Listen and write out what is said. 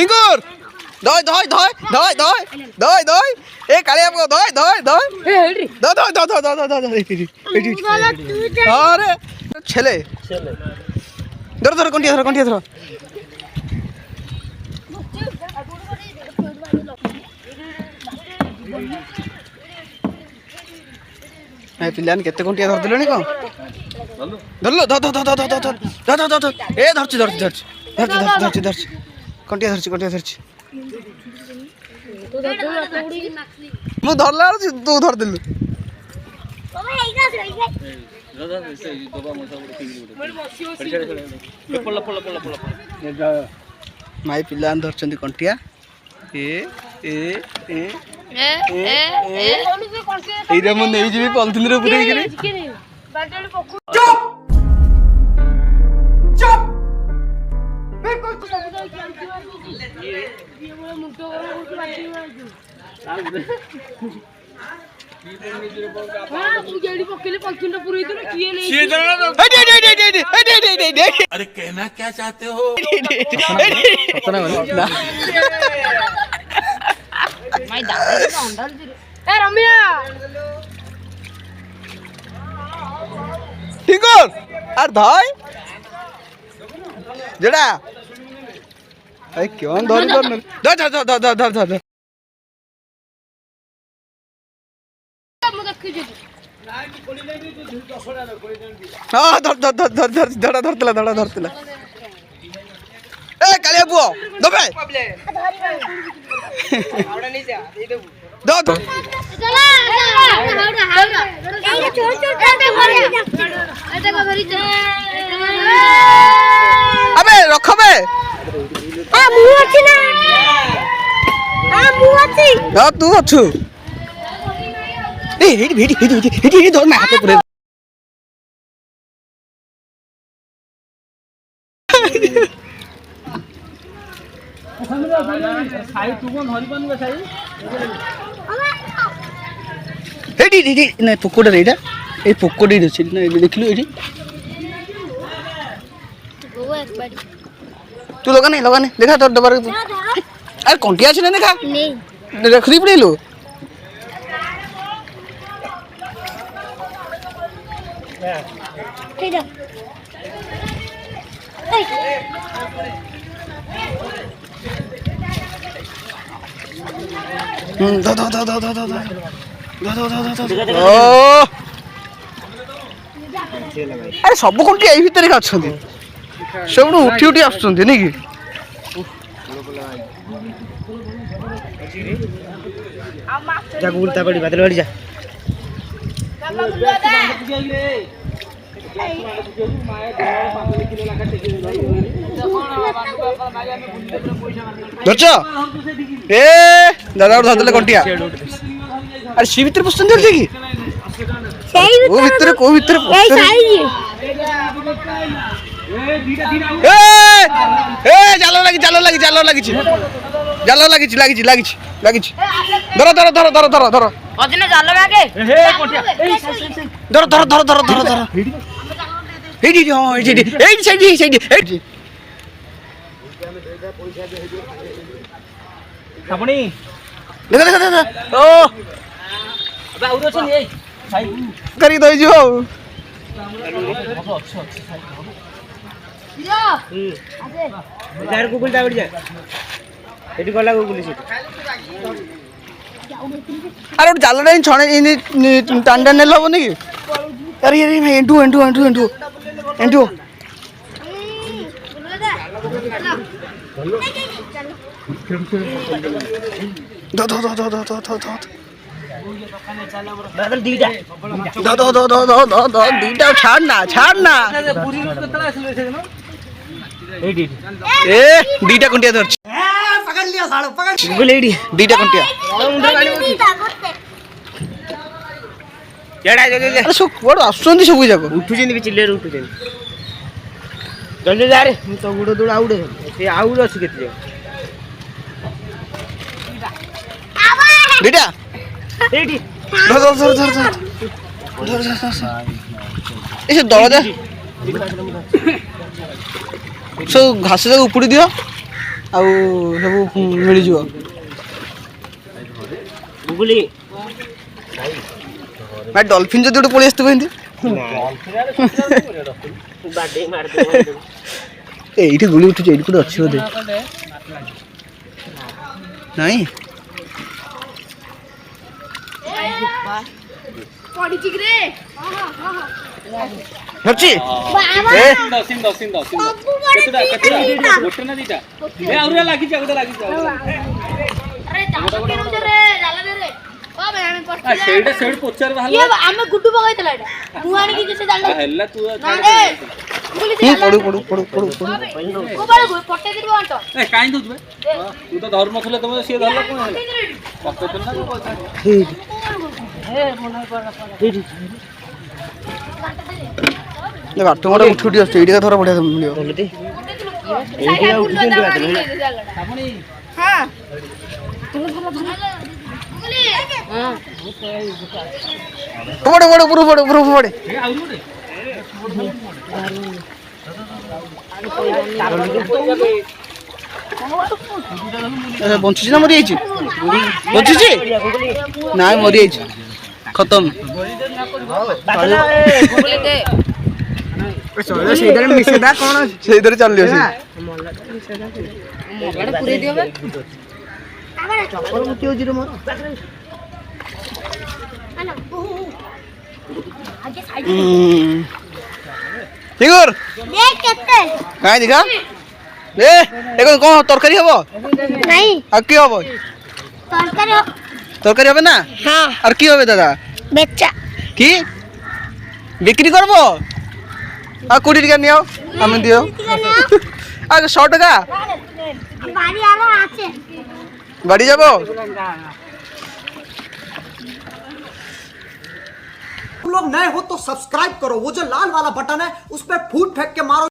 টিঙ্কুর দই দই দই দই দই দই দই এ কালিয়া পো দই দই দই এ হেডি দই দই দই দই দই দই আরে ছেলে ছেলে ধর ধর কোনটিয়া ধর এই পিলান কেতে কোনটিয়া ধর দিলনি কোন ধরলো ধর ধর ধর ধর ধর ধর ধর ধর এ ধরছি কোনটিয়া ধরছি ମୁଁ ଧରିଲା ବେଳକୁ ତୁ ଧରିଦେଲୁ ମାଇ ପିଲାମାନେ ଧରିଛନ୍ତି କଣ୍ଟିଆ ଏଇଟା ମୁଁ ନେଇଯିବି ପଲିଥିନରେ ପୁରେଇକିରି अरे कहना क्या चाहते हो ঠিক আর ধর যেটা এই কেমন ধরি ধর ধর ହଁ ଧରଥିଲା ଏ କାଳିଆ ପୁଅ ଦବେ আবে রখবে তু অছু ধর না হাতে পুরে ପୋକଟା ଏଇଟା ଏଇ ପୋକଟି ଅଛି ନା ଦେଖିଲୁ ଏଇଠି ତୁ ଲଗାନି ଦେଖା ତୋର ଦବାର ଆରେ କଣ୍ଟିଆ ଅଛି ନା ଦେଖା ରଖି ପଡିଲୁ আরে ସବୁ କୋଉଠି ଏଇ ଭିତରେ ଅଛନ୍ତି ସବୁ ଉଠି ଆସୁଛନ୍ତି ନାଇଁ କି जा गुलता बड़ी बादल बड़ी जा ধরছ এ দাদা ধরলে কন্টিয়া আরে সি ভিতরে পছন্দ হচ্ছে কি ও ভিতরে কো ভিতরে জাল লাগিছি ধর অদিনে জাল লাগে ধর এইটি এইটি আপনি দেখা ও আউর অছন এই ভাই করি দই ଯିବ ଯାର ଗୁଗୁଲ ଟା ବଢି ଯା ଏଠି ଗଲା ଗୁଗୁଲ ସେଠି ଆରେ ଗୋଟେ ଜାଲଟା ଛଣେ ଟାଣି ନେଲେ ହବନି କି ଆରେ ଏଣ୍ଟୁ ଦିଟା ଛାଡ ନା ଏ ଦିଟା କଣ୍ଟିଆ ଧରିଛି ଦିଟା କଣ୍ଟିଆ ସବୁ କୁଆଡୁ ଆସୁଛନ୍ତି ସବୁ ଯାକ ଉଠୁଛନ୍ତି ଚିଲେରୁ ଉଠୁଛନ୍ତି ଜଲ୍ଦି ଯା ରେ ମୁଁ ତ ଗୁଡ ଦୌଡ଼ ଆଉଡେ ସେ ଆଉଡେ ଅଛି କେତେ ଦିଟା ଏଇଠି ଧର ଏ ସେ ଦଳ ଦେ ସବୁ ଘାସ ଯାକ ଉପୁଡ଼ି ଦିଅ ଆଉ ସବୁ ମିଳିଯିବ। ଗୁଗୁଲି ଭାଇ ଡଲଫିନ୍ ଯଦି ଗୋଟେ ପଳେଇ ଆସିଥିବ ଏମିତି ବାଡେଇ ମାରିଦେବ। ଏଇଠି ଗୁଳି ଉଠୁଛି, ଏଇଠି କୋଉଠି ଅଛି ବୋଧେ? ନାଇଁ ଧରଛି ଆମେ ଗୁଡୁ ପକାଇଥିଲା ଏଇଟା ମୁଁ ଆଣିକି କିଛି ଜାଲ ହେଲା ତୁ ପଡୁ ପଡୁ ପଡୁ ପଡୁ ପଡୁ ପଟେଇ ଦେବୁ ଆଣ୍ଟ ଏ କାଇଁ ଦଉଛୁ ବେ ତୁ ତ ଧର୍ମ ଥିଲେ ତମେ ସିଏ ଧରଲ କଣ ହେଲା ପକେଇଦେଲ ନା ବାଟ ଗୋଟେ ଉଠି ଉଠି ଆସୁଛି, ଏଇଠି ଧର ବଢିଆ ମିଳିବ। ପଡେ ପଡେ ଉପରୁ ପଡେ ଉପରୁ ପଡେ। ବଞ୍ଚିଛି ନା ମରିଯାଇଛି? ବଞ୍ଚିଛି ନାଇଁ ମରିଯାଇଛି, ଖତମ। ସେଇଥିରେ ଚାଲିବ ସେ। କାଇଁ ଦେଖା କଣ ତରକାରୀ হব আর কি হব? তরকারি হবে না আর কি হবে দাদা? কি বিক্রি করব? আর 20 টাকা নিও, আমি দিও আর 100 টাকা বাড়ি যাব। तुम लोग नए हो तो सब्सक्राइब करो, वो जो लाल वाला बटन है उस पर फूट फेंक के मारो।